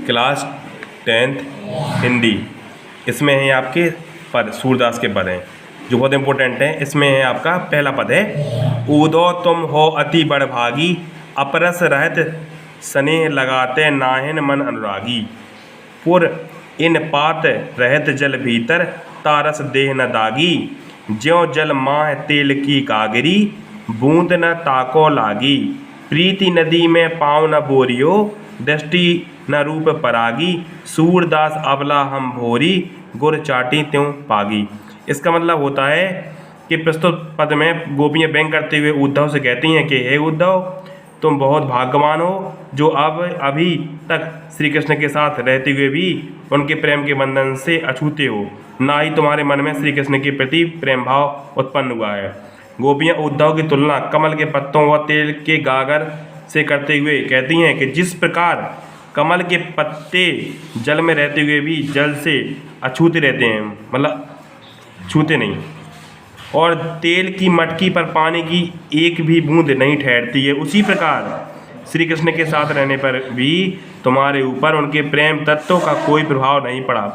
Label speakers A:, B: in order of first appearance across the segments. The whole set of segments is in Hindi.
A: Class 10th Hindi. इसमें है आपके पद, सूरदास के पद हैं जो बहुत इंपॉर्टेंट हैं। इसमें है आपका पहला पद है, ऊदो तुम हो अति बड़भागी, अपरस रहत स्नेह लगाते नाहिन मन अनुरागी। पुर इन पात रहत जल भीतर, तारस देह न दागी। ज्यों जल माह तेल की गागरी, बूंद न ताको लागी। प्रीति नदी में पाँव न बोरियो, दृष्टि न रूप परागी। सूरदास अबला हम भोरी, गुर चाटी त्यों पागी। इसका मतलब होता है कि प्रस्तुत पद में गोपियाँ व्यंग करते हुए उद्धव से कहती हैं कि हे उद्धव, तुम बहुत भाग्यवान हो जो अब अभी तक श्री कृष्ण के साथ रहते हुए भी उनके प्रेम के बंधन से अछूते हो, ना ही तुम्हारे मन में श्री कृष्ण के प्रति प्रेम भाव उत्पन्न हुआ है। गोपियाँ उद्धव की तुलना कमल के पत्तों व तेल के गागर से करते हुए कहती हैं कि जिस प्रकार कमल के पत्ते जल में रहते हुए भी जल से अछूते रहते हैं, मतलब छूते नहीं, और तेल की मटकी पर पानी की एक भी बूंद नहीं ठहरती है, उसी प्रकार श्री कृष्ण के साथ रहने पर भी तुम्हारे ऊपर उनके प्रेम तत्वों का कोई प्रभाव नहीं पड़ा।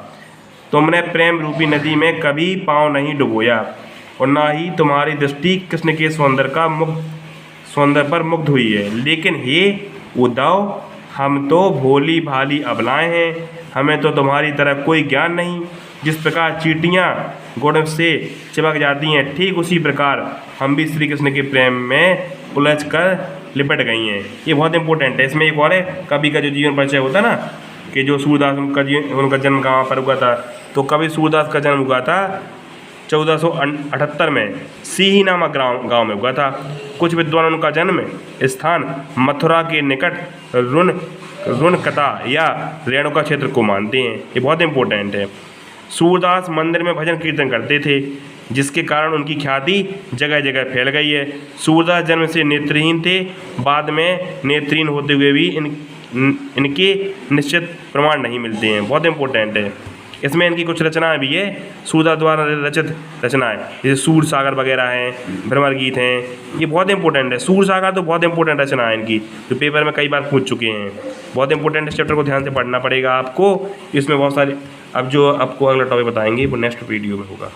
A: तुमने प्रेम रूपी नदी में कभी पाँव नहीं डुबोया और ना ही तुम्हारी दृष्टि कृष्ण के सौंदर्य पर मुग्ध हुई है। लेकिन हे उद्धव, हम तो भोली भाली अबलाएं हैं, हमें तो तुम्हारी तरह कोई ज्ञान नहीं। जिस प्रकार चींटियाँ गुड़ से चिपक जाती हैं, ठीक उसी प्रकार हम भी श्री कृष्ण के प्रेम में उलझ कर लिपट गई हैं। ये बहुत इंपॉर्टेंट है। इसमें एक और है, कवि का जो जीवन परिचय होता है ना, कि जो सूरदास उनका जन्म कहाँ पर हुआ था, तो कवि सूरदास का जन्म हुआ था 1478 में सीही नामक गांव में हुआ था। कुछ विद्वान उनका जन्म स्थान मथुरा के निकट रुणकता या रेणुका क्षेत्र को मानते हैं। ये बहुत इंपॉर्टेंट है। सूरदास मंदिर में भजन कीर्तन करते थे, जिसके कारण उनकी ख्याति जगह जगह फैल गई है। सूरदास जन्म से नेत्रहीन थे, बाद में नेत्रहीन होते हुए भी इनके निश्चित प्रमाण नहीं मिलते हैं। बहुत इंपॉर्टेंट है। इसमें इनकी कुछ रचनाएं भी है, सूरदास द्वारा रचित रचनाएं, जैसे सूर सागर वगैरह हैं, भ्रमर गीत हैं। ये बहुत इंपॉर्टेंट है। सूर सागर तो बहुत इंपॉर्टेंट रचना है इनकी, जो पेपर में कई बार पूछ चुके हैं। बहुत इंपॉर्टेंट इस चैप्टर को ध्यान से पढ़ना पड़ेगा आपको। इसमें बहुत सारे, अब जो आपको अगला टॉपिक बताएंगे वो नेक्स्ट वीडियो में होगा।